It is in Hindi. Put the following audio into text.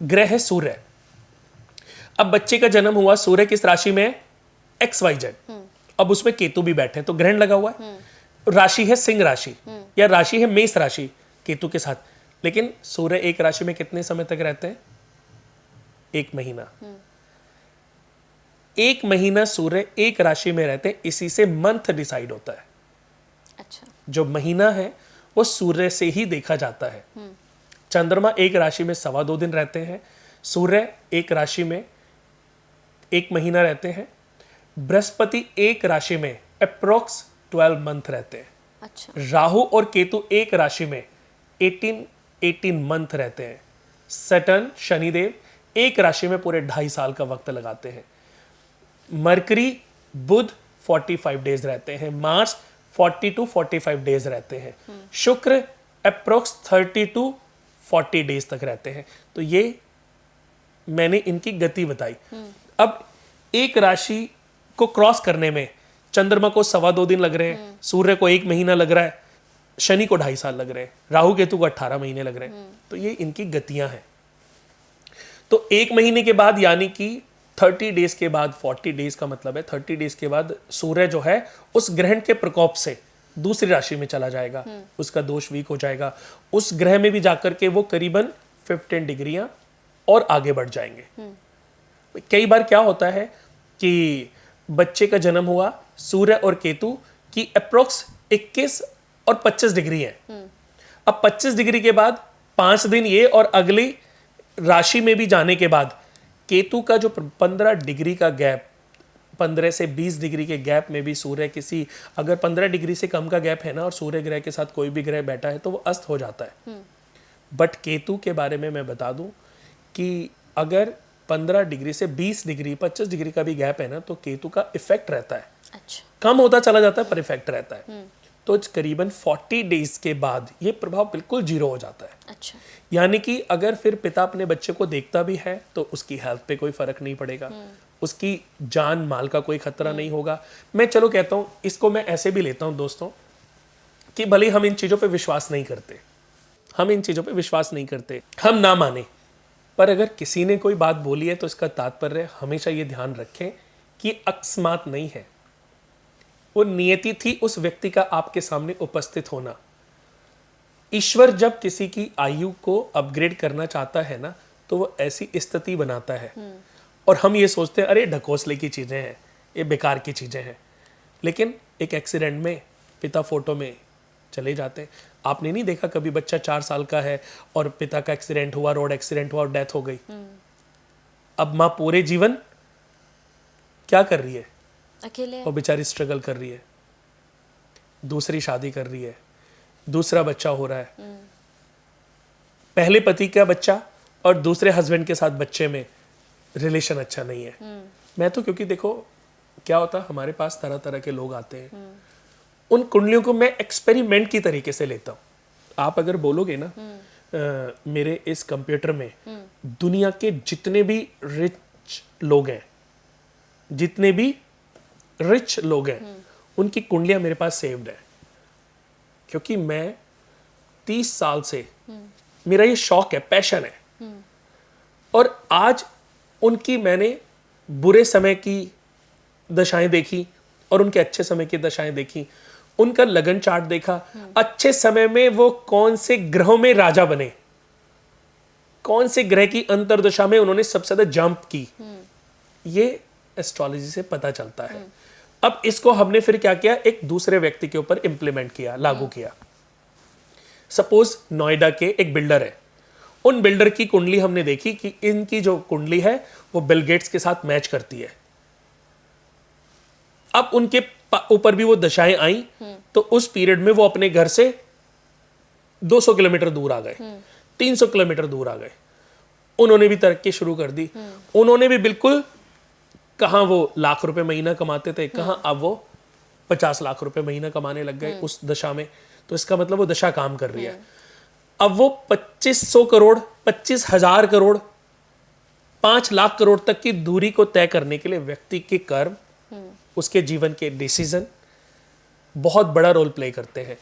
ग्रह है सूर्य। अब बच्चे का जन्म हुआ, सूर्य किस राशि में है? XYZ। अब उसमें केतु भी बैठे, तो ग्रहण लगा हुआ है। राशि है सिंह राशि या राशि है मेष राशि केतु के साथ। लेकिन सूर्य एक राशि में कितने समय तक रहते हैं? 1 महीना। 1 महीना सूर्य एक राशि में रहते हैं, इसी से मंथ डिसाइड होता है। अच्छा। जो महीना है वो सूर्य से ही देखा जाता है। चंद्रमा एक राशि में 2.25 दिन रहते हैं, सूर्य एक राशि में 1 महीना रहते हैं, बृहस्पति एक राशि में अप्रोक्स 12 मंथ रहते हैं। अच्छा। राहु और केतु एक राशि में 18 मंथ रहते हैं। सैटर्न शनिदेव एक राशि में पूरे 2.5 साल का वक्त लगाते हैं। मरकरी बुध 45 डेज रहते हैं, मार्स 40 to 45 डेज रहते हैं, शुक्र अप्रोक्स 30 to 40 डेज तक रहते हैं। तो ये मैंने इनकी गति बताई। अब एक राशि को क्रॉस करने में चंद्रमा को 2.25 दिन लग रहे हैं, सूर्य को 1 महीना लग रहा है, शनि को 2.5 साल लग रहे हैं, राहु केतु को 18 महीने लग रहे हैं। तो ये इनकी गतियां हैं। तो 1 महीने के बाद यानी कि 30 डेज के बाद, 40 डेज का मतलब है 30 डेज के बाद सूर्य जो है उस ग्रहण के प्रकोप से दूसरी राशि में चला जाएगा, उसका दोष वीक हो जाएगा। उस ग्रह में भी जाकर के वो करीबन 15 डिग्रियां और आगे बढ़ जाएंगे। कई बार क्या होता है कि बच्चे का जन्म हुआ, सूर्य और केतु की अप्रोक्स 21 और 25 डिग्री है। अब 25 डिग्री के बाद 5 दिन ये और अगली राशि में भी जाने के बाद केतु का जो 15 डिग्री का गैप, 15 से 20 डिग्री के गैप में भी सूर्य किसी, अगर 15 डिग्री से कम का गैप है ना और सूर्य ग्रह के साथ कोई भी ग्रह बैठा है तो वो अस्त हो जाता है। बट केतु के बारे में मैं बता दूं कि अगर 15 डिग्री से 20 डिग्री 25 डिग्री का भी गैप है ना तो केतु का इफेक्ट रहता है। अच्छा। कम होता चला जाता है पर इफेक्ट रहता है। तो करीबन 40 डेज के बाद ये प्रभाव बिल्कुल जीरो हो जाता है। अच्छा। यानी कि अगर फिर पिता अपने बच्चे को देखता भी है तो उसकी हेल्थ पे कोई फर्क नहीं पड़ेगा, उसकी जान माल का कोई खतरा नहीं होगा। मैं चलो कहता हूँ, इसको मैं ऐसे भी लेता हूँ दोस्तों कि भले हम इन चीज़ों पे विश्वास नहीं करते, हम इन चीज़ों पे विश्वास नहीं करते, हम ना माने, पर अगर किसी ने कोई बात बोली है तो इसका तात्पर्य हमेशा ये ध्यान रखें कि अकस्मात नहीं है, वो नियति थी उस व्यक्ति का आपके सामने उपस्थित होना। ईश्वर जब किसी की आयु को अपग्रेड करना चाहता है ना तो वो ऐसी स्थिति बनाता है और हम ये सोचते हैं अरे ढकोसले की चीज़ें हैं, ये बेकार की चीज़ें हैं, लेकिन एक एक्सीडेंट में पिता फोटो में चले जाते हैं। आपने नहीं देखा कभी बच्चा 4 साल का है और पिता का एक्सीडेंट हुआ, रोड एक्सीडेंट हुआ और डेथ हो गई। अब माँ पूरे जीवन क्या कर रही है? अकेले। और बेचारी स्ट्रगल कर रही है, दूसरी शादी कर रही है, दूसरा बच्चा हो रहा है, पहले पति का बच्चा और दूसरे हस्बैंड के साथ बच्चे में रिलेशन अच्छा नहीं है। मैं तो क्योंकि देखो क्या होता है, हमारे पास तरह तरह के लोग आते हैं, उन कुंडलियों को मैं एक्सपेरिमेंट की तरीके से लेता हूँ। आप अगर बोलोगे ना मेरे इस कंप्यूटर में दुनिया के जितने भी रिच लोग हैं, जितने भी रिच लोग हैं, उनकी कुंडलियां मेरे पास सेव्ड है, क्योंकि मैं 30 साल से मेरा ये शौक है, पैशन है। और आज उनकी मैंने बुरे समय की दशाएं देखी और उनके अच्छे समय की दशाएं देखी, उनका लगन चार्ट देखा, अच्छे समय में वो कौन से ग्रहों में राजा बने, कौन से ग्रह की अंतर्दशा में उन्होंने सबसे ज्यादा जंप की, ये एस्ट्रोलॉजी से पता चलता है। अब इसको हमने फिर क्या किया, एक दूसरे व्यक्ति के ऊपर इंप्लीमेंट किया, लागू किया। सपोज नोएडा के एक बिल्डर है, उन बिल्डर की कुंडली हमने देखी कि इनकी जो कुंडली है वो बिल गेट्स के साथ मैच करती है। अब उनके ऊपर भी वो दशाएं आई तो उस पीरियड में वो अपने घर से 200 किलोमीटर दूर आ गए, 300 किलोमीटर दूर आ गए। उन्होंने भी तरक्की शुरू कर दी। उन्होंने भी बिल्कुल, कहां वो लाख रुपए महीना कमाते थे, कहां अब वो 50 लाख रुपए महीना कमाने लग गए उस दशा में। तो इसका मतलब वो दशा काम कर रही है। अब वो 2500 करोड़, 25,000 करोड़, 5 लाख करोड़ तक की दूरी को तय करने के लिए व्यक्ति के कर्म, उसके जीवन के डिसीजन बहुत बड़ा रोल प्ले करते हैं।